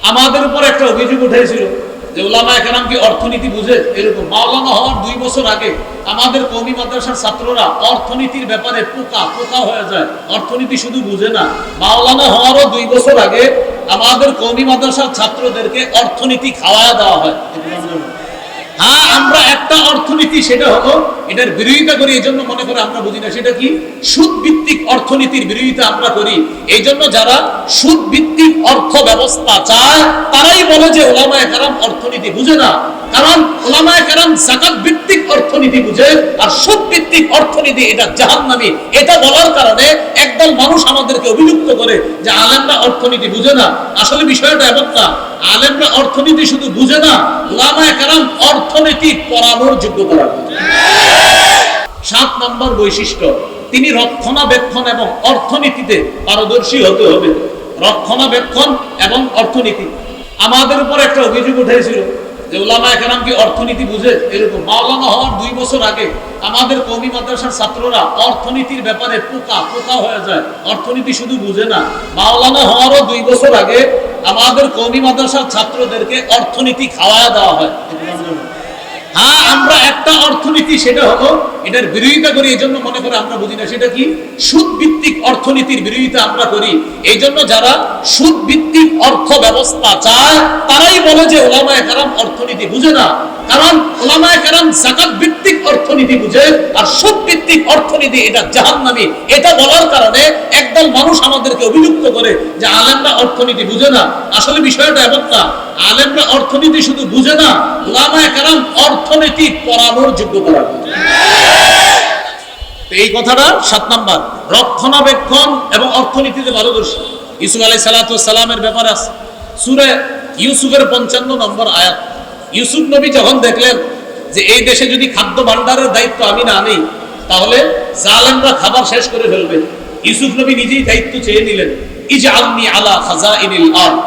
আমাদের উপর একটা অভিযোগ উঠেছিল যে উলামায়ে কেরাম কি অর্থনীতি বুঝে। এরকম মাওলানা হওয়ার 2 বছর আগে আমাদের কওমি মাদ্রাসার ছাত্ররা অর্থনীতির ব্যাপারে পোকা হয়ে যায়, অর্থনীতি শুধু বুঝে না। মাওলানা হওয়ারও 2 বছর আগে আমাদের কওমি মাদ্রাসার ছাত্রদেরকে অর্থনীতি খাওয়ায়া দেওয়া হয়। হ্যাঁ, আমরা একটা অর্থনীতি, সেটা হলো এটার বিরোধিতা করি, এই জন্য মনে করে আমরা বুঝি না। সেটা কি? সুদ ভিত্তিক অর্থনীতির বিরোধিতা আমরা করি। এই জন্য যারা সুদ ভিত্তিক অর্থ ব্যবস্থা চায় তারাই বলে যে উলামায়ে কেরাম অর্থনীতি বুঝে না। কারণ উলামায়ে কেরাম যাকাত ভিত্তিক অর্থনীতি বুঝে, আর সুদ ভিত্তিক অর্থনীতি এটা জাহান্নামী। এটা বলার কারণে একদল মানুষ আমাদেরকে অভিযুক্ত করে যে আলেমরা অর্থনীতি বুঝে না। আসলে বিষয়টা এমন না, আলেমরা অর্থনীতি শুধু বুঝে না, উলামায়ে কেরাম অর্থনীতি পড়ানোর যোগ্যতা রাখে। 7 নম্বর বৈশিষ্ট্য, তিনি রক্ষণাবেক্ষণ এবং অর্থনীতিতে পারদর্শী হতে হবে। রক্ষণাবেক্ষণ এবং অর্থনীতি। আমাদের উপর একটা অভিযোগ উঠেছিল যে উলামায়ে কেরাম কি অর্থনীতি বুঝে। এরকম মাওলানা হওয়ার 2 বছর আগে আমাদের কওমি মাদ্রাসার ছাত্ররা অর্থনীতির ব্যাপারে পোকা হয়ে যায়, অর্থনীতি শুধু বুঝে না। মাওলানা হওয়ারও 2 বছর আগে আমাদের কওমি মাদ্রাসার ছাত্রদেরকে অর্থনীতি খাওয়ায়া দেওয়া হয়। হ্যাঁ, আমরা একটা অর্থনীতি, সেটা হলো এটার বিরোধিতা করি, এই জন্য মনে করে আমরা বুঝি না। সেটা কি? সুদ ভিত্তিক অর্থনীতির বিরোধিতা আমরা করি। এই জন্য যারা সুদ ভিত্তিক অর্থ ব্যবস্থা চায় তারাই বলে যে উলামায়ে কেরাম অর্থনীতি বুঝে না। কারণ উলামায়ে কেরাম যাকাত ভিত্তিক অর্থনীতি বুঝে, আর সুদ ভিত্তিক অর্থনীতি এটা জাহান্নামী। এটা বলার কারণে একদল মানুষ আমাদেরকে অভিযুক্ত করে যে আলেমরা অর্থনীতি বুঝে না। আসলে বিষয়টা এমন না, আলেমরা অর্থনীতি শুধু বুঝে না, উলামায়ে কেরাম অর্থনীতি পড়ানোর যোগ্যতা রাখে। এই কথাটা 7 নাম্বার, রক্ষণাবেক্ষণ এবং অর্থনীতিতে পারদর্শী। ইউসুফ আলাইহিস সালাতু ওয়াস সালামের ব্যাপারে আছে সূরা ইউসুফের 55 নম্বর আয়াত। ইউসুফ নবী যখন দেখলেন যে এই দেশে যদি খাদ্য ভাণ্ডারের দায়িত্ব আমি না নেই তাহলে জালেমরা খাবার শেষ করে ফেলবে, ইউসুফ নবী নিজেই দায়িত্ব চেয়ে নিলেন। ইজআলনি আলা খাজাইনিল আরদ,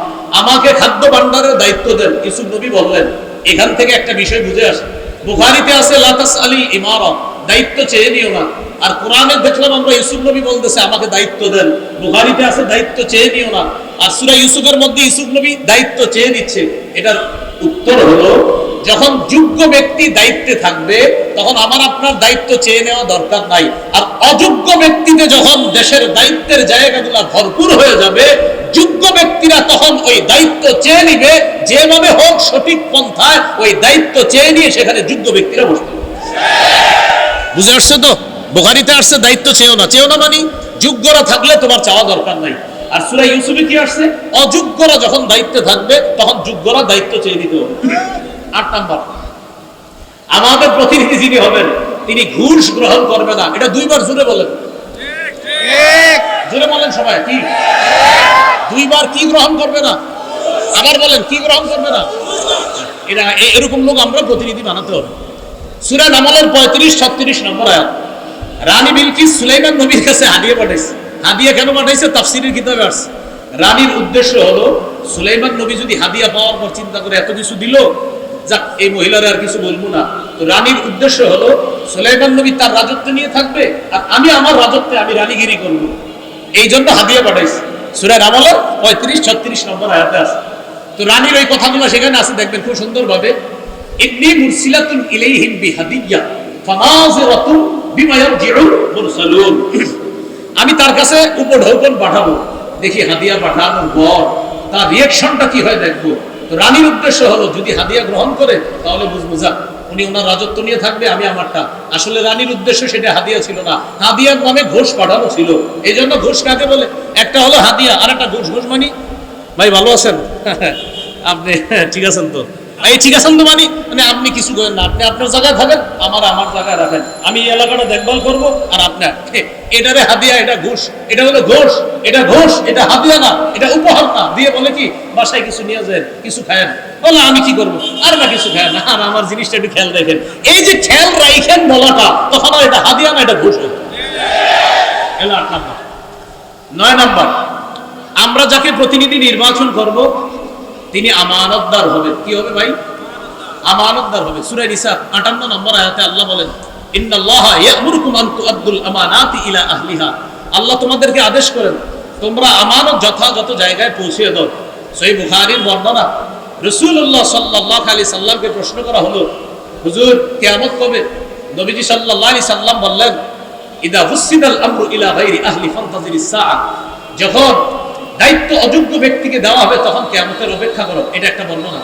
আমাকে খাদ্য ভাণ্ডারের দায়িত্ব দেন। ইউসুফ নবী বললেন, এখান থেকে একটা বিষয় বুঝে আসে, বুখারীতে আছে লা তাসআলি ইমারা, দায়িত্ব চেয়ে নিও না। আর কোরআনে দেখলাম আমরা ইউসুফ নবী বলতেছে আমাকে দায়িত্ব দেন, বুখারীতে আছে দায়িত্ব চেয়ে নিও না। আর সূরা ইউসুফের মধ্যে ইউসুফ নবী দায়িত্ব চেয়ে নিচ্ছে। এটার উত্তর হলো, যখন যোগ্য ব্যক্তি দায়িত্বে থাকবে তখন আমার আপনার দায়িত্ব চেয়ে নেওয়া দরকার নাই। আর অযোগ্য ব্যক্তিতে যখন দেশের দায়িত্বের জায়গাগুলো ভরপুর হয়ে যাবে, যোগ্য ব্যক্তিরা তখন ওই দায়িত্ব চেয়ে নিবে, যেভাবে হোক সঠিক পন্থায় ওই দায়িত্ব চেয়ে নিয়ে সেখানে যোগ্য ব্যক্তিরা বসবে। বুঝে আসছে তো? বুখারীতে আসছে দায়িত্ব চেয়েও না মানে যোগ্যরা থাকলে তোমার চাওয়া দরকার নাই। আর সূরা ইউসুফে কি আসছে? অযোগ্যরা যখন দায়িত্বে থাকবে তখন যোগ্যরা দায়িত্ব চেয়ে নিতে হবে। 8 নাম্বার, আমাদের প্রতিনিধি যিনি হবেন তিনি ঘুষ গ্রহণ করবে না। এটা 2 বার জোরে বলেন, জোরে বলেন সবাই। কি 2 বার কি গ্রহণ করবে না? আবার বলেন, কি গ্রহণ করবে না? এটা এরকম লোক আমরা প্রতিনিধি বানাতে হবে। সূরা নামলের 35-36 নম্বর আয়াত। রানী বিলকিস সুলাইমান নবীর কাছে হাদিয়া পাঠাইছে। হাদিয়া কেন পাঠাইছে? তাফসীরের কিতাবে আছে। রানীর উদ্দেশ্য হলো, সুলাইমান নবী যদি হাদিয়া পাওয়ার পর চিন্তা করে এত কিছু দিল, যাক এই মহিলারা আর কিছু বলবো না। তো রানীর উদ্দেশ্য হলো সুলাইমান নবী তার রাজত্ব নিয়ে থাকবে আর আমি আমার রাজত্বে আমি রানীগিরি করব। এই জন্য হাদিয়া পাঠাইছে। সূরা নামলের 35-36 নম্বর আয়াতে আছে। তো রানীর ওই কথাগুলো সেখানে আছে, দেখবেন খুব সুন্দরভাবে। ইন্নী মুরসিলাতুন ইলাইহিম বিহাদিয়া ফানাযিরাতুন বিমা ইয়ারজিউল মুরসালুন, আমি তার কাছে উপঢৌকন পাঠাবো, দেখি হাদিয়া পাঠানোর পর তার রিঅ্যাকশনটা কি হয় দেখবো। তো রানীর উদ্দেশ্য হলো যদি হাদিয়া গ্রহণ করে তাহলে বুঝবো যাক উনি ওনার রাজত্ব নিয়ে থাকবে, আমি আমারটা। আসলে রানীর উদ্দেশ্য সেটা হাদিয়া ছিল না, হাদিয়ার নামে ঘোষ পাঠানো ছিল। এই জন্য ঘোষ কাকে বলে? একটা হলো হাদিয়া আর একটা ঘোষ। ঘোষ মানি ভাই ভালো আছেন আপনি? ঠিক আছেন তো? এই ঠিক আছেন তো মানে আপনি কিছু করেন না, আপনি আপনার জায়গায় থাকেন, আমার জায়গায় রাখেন, আমি এই এলাকাটা দেখভাল করবো আর আপনার এটারে হাদিয়া, এটা ঘোষ। এটা হলো ঘোষ, এটা ঘোষ, এটা হাদিয়া না, এটা উপহার না। দিয়ে বলে কি বাসায় কিছু নিয়ে যায়, কিছু খায়েন। বলে আমি কি করবো? আর না কিছু খায়েন না, আর আমার জিনিসটা একটু খেয়াল রাখেন। এই যে খেয়াল রাখেন বলাটা, তখন আর এটা হাদিয়া না, এটা ঘোষ। 8 নাম্বার। 9 নাম্বার, আমরা যাকে প্রতিনিধি নির্বাচন করব তিনি আমানতদার হবে। কি হবে ভাই? আমানতদার হবে। সূরা নিসা 58 নম্বর আয়াতে আল্লাহ বলেন, ইন্নাল্লাহা ইয়া'মুরুকুম আন তুআদ্দুল আমানাতি ইলা আহলিহা, আল্লাহ তোমাদেরকে আদেশ করেন তোমরা আমানত যথাযথ জায়গায় পৌঁছে দাও। সহিহ বুখারীর বর্ণনা, রাসূলুল্লাহ সাল্লাল্লাহু আলাইহি সাল্লামকে প্রশ্ন করা হলো, হুজুর কিয়ামত কবে? নবীজি সাল্লাল্লাহু আলাইহি সাল্লাম বললেন, ইদা হুসিদাল আমরু ইলা গায়রি আহলি ফান্তাজিরিস সাআ, যখন দায়িত্ব অযোগ্য ব্যক্তিকে দেওয়া হবে তখন কিয়ামতের অপেক্ষা করো। এটা একটা বর্ণনা।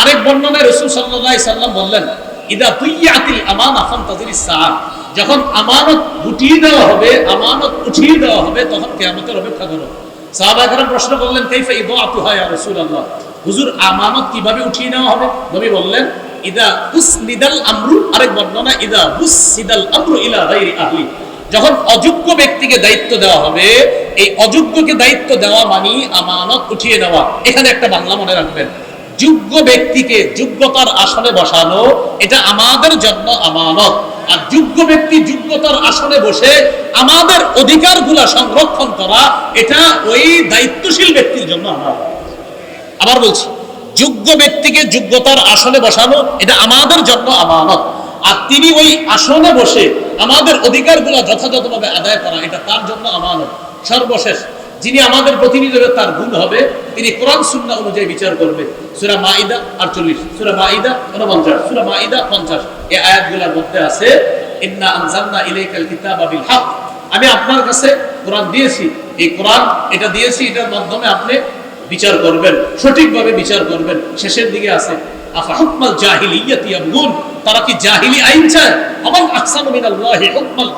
আরেক বর্ণনায় রাসূল সাল্লাল্লাহু আলাইহি সাল্লাম বললেন, ইদা তুইয়াতিল আমানা ফান্তাজিরিস সাআ, যখন আমানত উঠিয়ে দেওয়া হবে, আমানত উঠিয়ে দেওয়া হবে তখন কিয়ামতের অপেক্ষা করো। সাহাবায়ে কেরাম প্রশ্ন করলেন, কাইফা ইদাআতুহা ইয়া রাসূলুল্লাহ, হুজুর আমানত কিভাবে উঠিয়ে নেওয়া হবে? নবী বললেন, ইদা উসনিদাল আমরু, আরেক বর্ণনা ইদা উসনিদাল আমরু ইলা গায়রি আহলি, যখন অযোগ্য ব্যক্তিকে দায়িত্ব দেওয়া হবে, এই অযোগ্যকে দায়িত্ব দেওয়া মানে আমানত উঠিয়ে নেওয়া। এখানে একটা বাংলা মনে রাখবেন, যোগ্য ব্যক্তিকে যোগ্যতার আসনে বসানো এটা আমাদের জন্য আমানত, আর যোগ্য ব্যক্তি যোগ্যতার আসনে বসে আমাদের অধিকারগুলা সংরক্ষণ করা এটা ওই দায়িত্বশীল ব্যক্তির জন্য আমানত। আবার বলছি, যোগ্য ব্যক্তিকে যোগ্যতার আসনে বসানো এটা আমাদের জন্য আমানত, আর তিনি ওই আসনে বসে আমাদের অধিকারগুলো যথাযথভাবে আদায় করা এটা তার জন্য আমানত। সর্বশেষ যিনি আমাদের প্রতিনিধি হবে তার গুণ হবে তিনি কোরআন সুন্নাহ অনুযায়ী বিচার করবে। সূরা মাইদা 48, সূরা মাইদা 49, সূরা মাইদা 50, এই আয়াতগুলোর মধ্যে আছে, ইন্না আনজালনা ইলাইকাল কিতাবা বিল হক, আমি আপনার কাছে কোরআন দিয়েছি, এই কোরআন এটা দিয়েছি, এটার মাধ্যমে আপনি বিচার করবেন, সঠিকভাবে বিচার করবেন। শেষের দিকে আছে, আফা হুকমাল জাহিলিয়াতি ইয়াবগুন, তারা কি জাহিলি আইন চায়? আমান আহসানু মিনাল্লাহি হুকমান,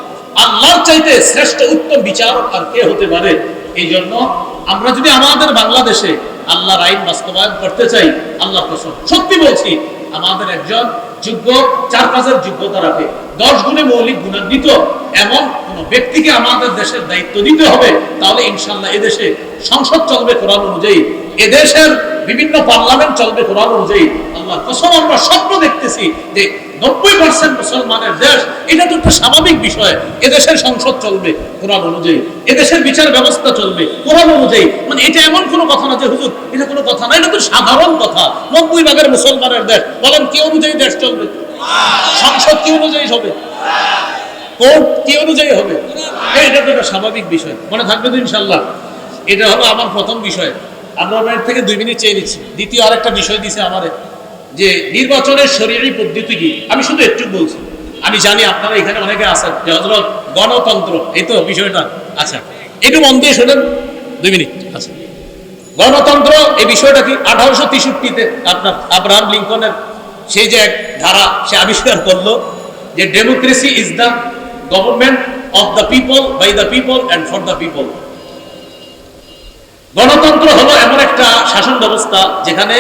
আল্লাহর চাইতে শ্রেষ্ঠ উত্তম বিচারক আর কে হতে পারে? এই জন্য আমরা যদি আমাদের বাংলাদেশে আল্লাহর আইন বাস্তবায়ন করতে চাই, আল্লাহর কসম সত্যি বলছি, আমাদের একজন যোগ্য, 4 কাজের যোগ্যতা রাখে, 10 গুণে মৌলিক গুণান্বিত এমন কোন ব্যক্তিকে আমাদের দেশের দায়িত্ব দিতে হবে, তাহলে ইনশাআল্লাহ এদেশে সংসদ চলবে কোরআন অনুযায়ী, এদেশের বিভিন্ন পার্লামেন্ট চলবে কোরআন অনুযায়ী। আল্লাহর কসম আমরা স্বপ্ন দেখতেছি যে 90% মুসলমানের দেশ, এটা তো একটা স্বাভাবিক বিষয়, এদেশের সংসদ চলবে কোরআন অনুযায়ী, এদেশের বিচার ব্যবস্থা চলবে কোরআন অনুযায়ী। মানে এটা এমন কোনো কথা না যে হুজুর এটা কোনো কথা না, এটা তো সাধারণ কথা। 90% মুসলমানের দেশ, বলেন কি অনুযায়ী দেশ চলবে? সংসদ কি অনুযায়ী হবে? কোর্ট কি অনুযায়ী হবে? এটা তো একটা স্বাভাবিক বিষয়, মনে থাকবে তো ইনশাআল্লাহ। এটা হলো আমার প্রথম বিষয়। আমরা আপনার থেকে 2 মিনিট চেয়ে নিচ্ছি। দ্বিতীয় আরেকটা বিষয় দিছে আমারে, যে নির্বাচনের শরীয়ী পদ্ধতি কি, আমি শুধু একটু বলছি। আমি জানি আপনারা এখানে অনেকে আছেন যে হযরত গণতন্ত্র, এই তো বিষয়টা, আচ্ছা একটু মন দিয়ে শোনেন 2 মিনিট। আচ্ছা, গণতন্ত্র এই বিষয়টা কি? 1863-তে আপনার আব্রাহাম লিঙ্কনের সেই যে এক ধারা সে আবিষ্কার করলো যে democracy is the government of the people, by the people and for the people. গণতন্ত্র হলো এমন একটা শাসন ব্যবস্থা যেখানে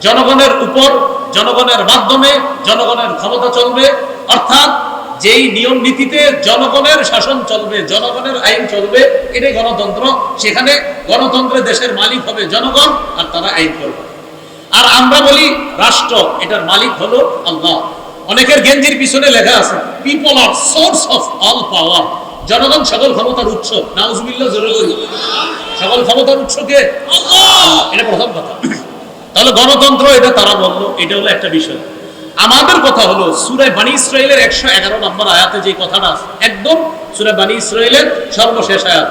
জনগণের উপর, জনগণের মাধ্যমে জনগণের ক্ষমতা চলবে, অর্থাৎ যেই নিয়ম নীতিতে জনগণের শাসন চলবে, জনগণের আইন চলবে, এটাই গণতন্ত্র। সেখানে গণতন্ত্রের দেশের মালিক হবে জনগণ, আর তারা আইন করবে। আর আমরা বলি রাষ্ট্র, এটার মালিক হলো আল্লাহ। অনেকের গেঞ্জির পিছনে লেখা আছে people are source of all power, জনগণ সকল ক্ষমতার উৎস। নাউজুবিল্লাহ, জোরে বলি, সকল ক্ষমতার উৎস কে? আল্লাহ। এটা প্রথম কথা। তাহলে গণতন্ত্র এটা তারা বললো, এটা হলো একটা বিষয়। আমাদের কথা হলো সূরা বনী ইসরাঈলের 111 নম্বর আয়াতে যে কথাটা একদম সূরা বনী ইসরাঈলের সর্বশেষ আয়াত,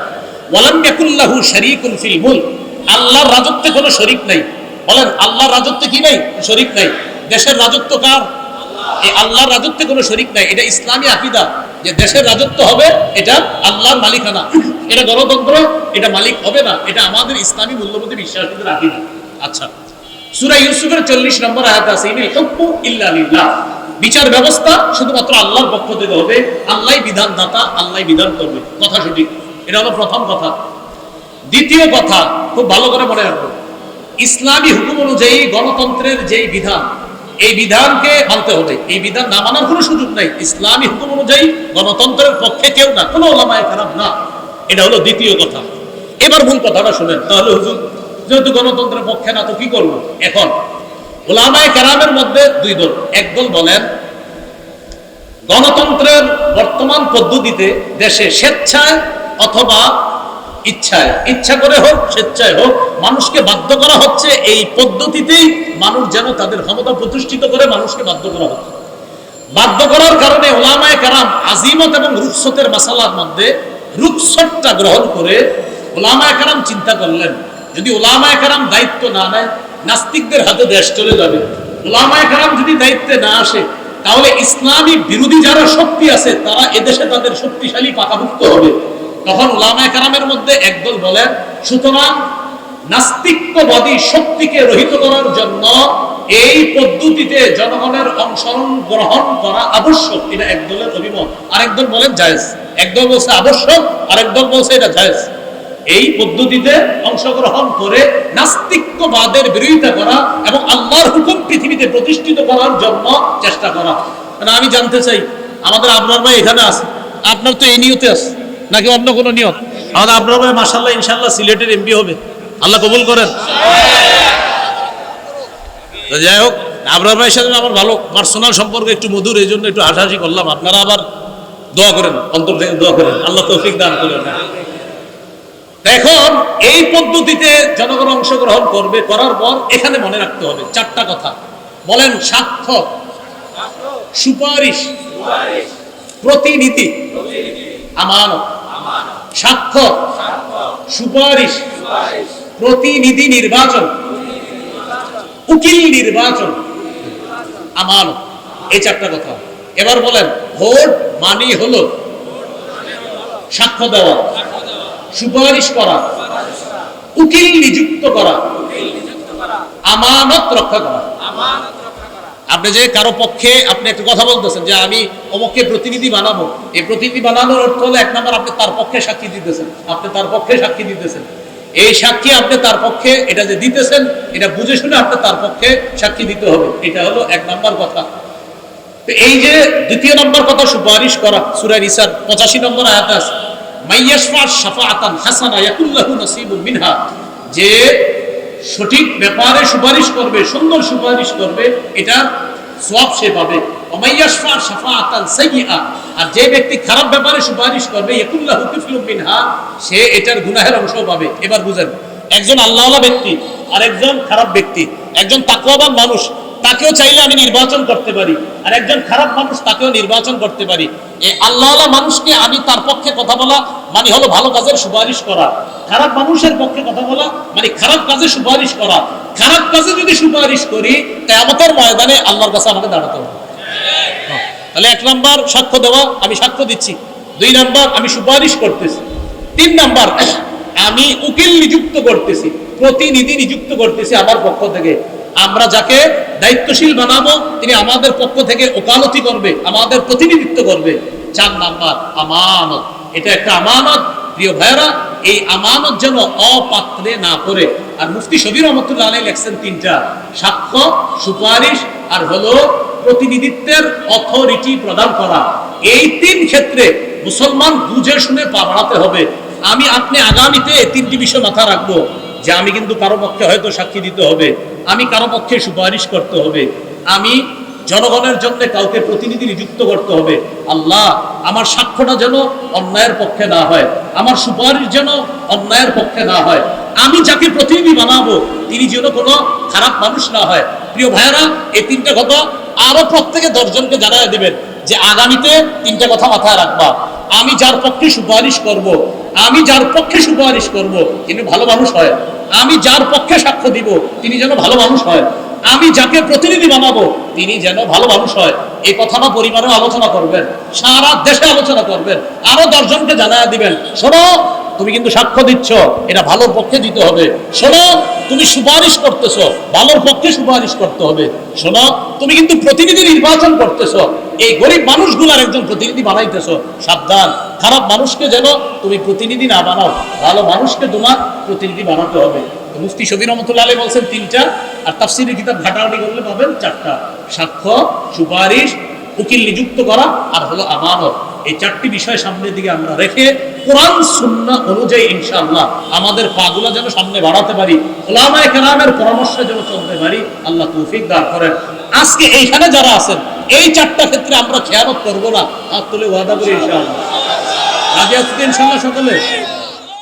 ওয়ালাম ইয়াকুল্লাহু শারীকুন ফিল মুলক, আল্লাহর রাজত্বে কোনো শরীক নাই। বলেন আল্লাহর রাজত্বে কি নাই? শরীক নাই। দেশের রাজত্ব কার? এই আল্লাহর রাজত্বে কোনো শরীক নাই। এটা ইসলামী আকীদা যে দেশের রাজত্ব হবে এটা আল্লাহর মালিকানা। এটা গণতন্ত্র, এটা মালিক হবে না, এটা আমাদের ইসলামী মূল্যবোধে বিশ্বাসীদের আকীদা। আচ্ছা, সূরা ইউসুফের 40 নম্বর আয়াত আছে, ইনিল হুকমু ইল্লা লিল্লাহ, বিচার ব্যবস্থা শুধুমাত্র আল্লাহর পক্ষ থেকে হবে, আল্লাহই বিধানদাতা, আল্লাহই বিধান করবে। কথা সঠিক, এটা হলো প্রথম কথা। দ্বিতীয় কথা খুব ভালো করে মনে রাখবেন, ইসলামী হুকুম অনুযায়ী গণতন্ত্রের যেই বিধান, এই বিধানকে মানতে হবে। এই বিধান না মানার কোনো সুযোগ নাই। ইসলামী হুকুম অনুযায়ী গণতন্ত্রের পক্ষে কেউ না, কোনো ওলামায়ে কেরাম না। এটা হলো দ্বিতীয় কথা। এবার মূল কথাটা শুনেন। তাহলে হুজুর যেহেতু গণতন্ত্রের পক্ষে না তো কি করব? এখন ওলামায়ে কেরামের মধ্যে 2 দল। একদল বলেন গণতন্ত্রের বর্তমান পদ্ধতিতে দেশে স্বেচ্ছায় অথবা ইচ্ছায়, ইচ্ছা করে হোক স্বেচ্ছায় হোক, মানুষকে বাধ্য করা হচ্ছে এই পদ্ধতিতেই মানুষ যেন তাদের ক্ষমতা প্রতিষ্ঠিত করে, মানুষকে বাধ্য করা হচ্ছে। বাধ্য করার কারণে ওলামায়ে কেরাম আজিমত এবং রুখসতের মাসালার মধ্যে রুখসতটা গ্রহণ করে ওলামায়ে কেরাম চিন্তা করলেন যদি উলামায়ে কেরাম দায়িত্ব না নেয়, নাস্তিকদের হাতে দেশ চলে যাবে। উলামায়ে কেরাম যদি দায়িত্বে না আসে, তাহলে ইসলামী বিরোধী যারা শক্তি আছে তারা এদেশে তাদের শক্তিশালী পাকাভুক্ত হবে। তখন উলামায়ে কেরামের মধ্যে একদল বলেন, সুতরাং নাস্তিক্যবাদী শক্তিকে রহিত করার জন্য এই পদ্ধতিতে জনগণের অংশগ্রহণ গ্রহণ করা আবশ্যক। এটা একদলের অভিমত। আরেকদল বলেন জায়েজ। একদল বলছে আবশ্যক, আরেকদল বলছে এটা জায়েজ। এই পদ্ধতিতে অংশগ্রহণ করে নাস্তিক্যবাদের বিরোধিতা করা এবং আল্লাহর হুকুম পৃথিবীতে প্রতিষ্ঠিত করার জন্য চেষ্টা করা। মানে আমি জানতে চাই, আমাদের আবরার ভাই এখানে আছে, আপনার তো এই নিয়তে আছে নাকি অন্য কোনো নিয়ত? আমাদের আবরার ভাই মাশাআল্লাহ ইনশাআল্লাহ সিলেটের এমপি হবে, আল্লাহ কবুল করেন। যাই হোক, আবরার ভাইয়ের সাথে আমার ভালো পার্সোনাল সম্পর্ক, একটু মধুর, এই জন্য একটু হাসাহাসি করলাম। আপনারা আবার দোয়া করেন, অন্তর থেকে দোয়া করেন, আল্লাহ তৌফিক দান করেন। এখন এই পদ্ধতিতে জনগণ অংশগ্রহণ করবে, করার পর এখানে মনে রাখতে হবে চারটা কথা। বলেন, সাক্ষ্য, সুপারিশ, প্রতিনিধি, আমানত। সাক্ষ্য, সুপারিশ, প্রতিনিধি নির্বাচন, উকিল নির্বাচন, আমানত। এই চারটা কথা। এবার বলেন, ভোট মানে হলো সাক্ষ্য দেওয়া, সুপারিশ করা, উকিল নিযুক্ত করা, আমানত রক্ষা করা। আপনি যে কারো পক্ষে আপনি একটা কথা বলতেছেন যে আমি অমুককে প্রতিনিধি বানাবো, এই প্রতিনিধি বানানোর অর্থ হলো এক নম্বর আপনি তার পক্ষে সাক্ষী দিতেছেন, আপনি তার পক্ষে সাক্ষী দিতেছেন। এই সাক্ষী আপনি তার পক্ষে এটা যে দিতেছেন, এটা বুঝে শুনে আপনি তার পক্ষে সাক্ষী দিতে হবে। এটা হলো এক নম্বর কথা। তো এই যে দ্বিতীয় নম্বর কথা, সুপারিশ করা, সূরা নিসার 85 নম্বর আয়াতে আছে, মাইয়াশফা শাফাআতান হাসানা ইয়াকুল লাহু নাসিবুম মিনহা। যে সঠিক ব্যাপারে সুপারিশ করবে, সুন্দর সুপারিশ করবে, এটা সওয়াব সে পাবে। ওমাইয়াশফা শাফাআতান সাইয়্যিআ, আর যে ব্যক্তি খারাপ ব্যাপারে সুপারিশ করবে, ইয়াকুল লাহু কিফলুম মিনহা, সে এটার গুনাহের অংশ পাবে। এবার বুঝেন, একজন আল্লাহওয়ালা ব্যক্তি আর একজন খারাপ ব্যক্তি, একজন তাকওয়াবান মানুষ, তাকেও চাইলে আমি নির্বাচন করতে পারি, আর একজন খারাপ মানুষ, তাকেও নির্বাচন করতে পারি। এই আল্লাহওয়ালা মানুষকে আমি তার পক্ষে কথা বলা মানে হলো ভালো কাজের সুপারিশ করা, খারাপ মানুষের পক্ষে কথা বলা মানে খারাপ কাজে সুপারিশ করা। খারাপ কাজে যদি সুপারিশ করি, কিয়ামতের ময়দানে আল্লাহর কাছে আমাকে দাঁড়াতে হবে। তাহলে এক নাম্বার সাক্ষ্য দেওয়া, আমি সাক্ষ্য দিচ্ছি। দুই নাম্বার আমি সুপারিশ করতেছি। তিন নাম্বার আমি উকিল নিযুক্ত করতেছি, প্রতিনিধি নিযুক্ত করতেছি আমার পক্ষ থেকে। আমরা যাকে দায়িত্বশীল বানাবো তিনি আমাদের পক্ষ থেকে ওকালতি করবে, আমাদের প্রতিনিধিত্ব করবে। চার নাম্বার আমানত। এটা একটা আমানত প্রিয় ভাইরা, এই আমানত যেন অপাত্রে না পড়ে। আর মুফতি শফি রহমতুল্লাহ আলাইহি লেখছেন তিনটা, সাক্ষ্য, সুপারিশ আর হলো প্রতিনিধিত্বের অথরিটি প্রদান করা। এই তিন ক্ষেত্রে মুসলমান বুঝে শুনে পা বাড়াতে হবে। আমি আপনি আগামীতে এই তিনটি বিষয় মাথায় রাখবো, যে আমি কিন্তু কারো পক্ষে হয়তো সাক্ষী দিতে হবে, আমি কারো পক্ষে সুপারিশ করতে হবে, আমি জনগণের জন্য কাউকে প্রতিনিধি নিযুক্ত করতে হবে। আল্লাহ, আমার সাক্ষ্যটা যেন অন্যায়ের পক্ষে না হয়, আমার সুপারিশ যেন অন্যায়ের পক্ষে না হয়, আমি যাকে প্রতিনিধি বানাবো তিনি যেন কোনো খারাপ মানুষ না হয়। প্রিয় ভাইয়েরা, এই তিনটা কথা আরো প্রত্যেকে 10 জনকে জানায় দিবেন যে আগামীতে তিনটা কথা মাথায় রাখবা। আমি যার পক্ষে সুপারিশ করব, আমি যার পক্ষে সুপারিশ করব তিনি ভালো মানুষ হয়, আমি যার পক্ষে সাক্ষ্য দিব তিনি যেন ভালো মানুষ হয়, আমি যাকে প্রতিনিধি বানাবো তিনি যেন ভালো মানুষ হয়। এই কথাটা পরিবারে আলোচনা করবেন, সারা দেশে আলোচনা করবেন, আরো 10 জনকে জানায় দিবেন, শোনো তুমি কিন্তু সাক্ষ্য দিচ্ছ, এটা ভালোর পক্ষে দিতে হবে। শোনো তুমি সুপারিশ করতেছো, ভালোর পক্ষে সুপারিশ করতে হবে। শোনো তুমি কিন্তু প্রতিনিধি নির্বাচন করতেছো, এই গরিব মানুষগুলার একজন প্রতিনিধি বানাইতেছো। সাবধান, খারাপ মানুষকে যেন তুমি প্রতিনিধি না বানাও, ভালো মানুষকে তোমার প্রতিনিধি বানাতে হবে। মুফতি শফি রহমতুল্লাহ আলাইহি বলছেন তিনটা, আর তাফসীরের কিতাব ঘাটাঘাটি করলে পাবেন চারটা, সাক্ষ্য, সুপারিশ, উকিল নিযুক্ত করা আর হলো আমানত। এই চারটি বিষয় সামনের দিকে আমরা রেখে কোরআন সুন্নাহ অনুযায়ী ইনশাআল্লাহ আমাদের পাগুলা যেন সামনে বাড়াতে পারি, উলামায়ে কেরামের পরামর্শে যেন চলতে পারি, আল্লাহ তৌফিক দান করেন। আজকে এইখানে যারা আছেন এই চারটা ক্ষেত্রে আমরা খেয়ানত করবো না, হাত তুলে ওয়াদা করি ইনশাআল্লাহ। রাজি আছেন ইনশাআল্লাহ সকলে?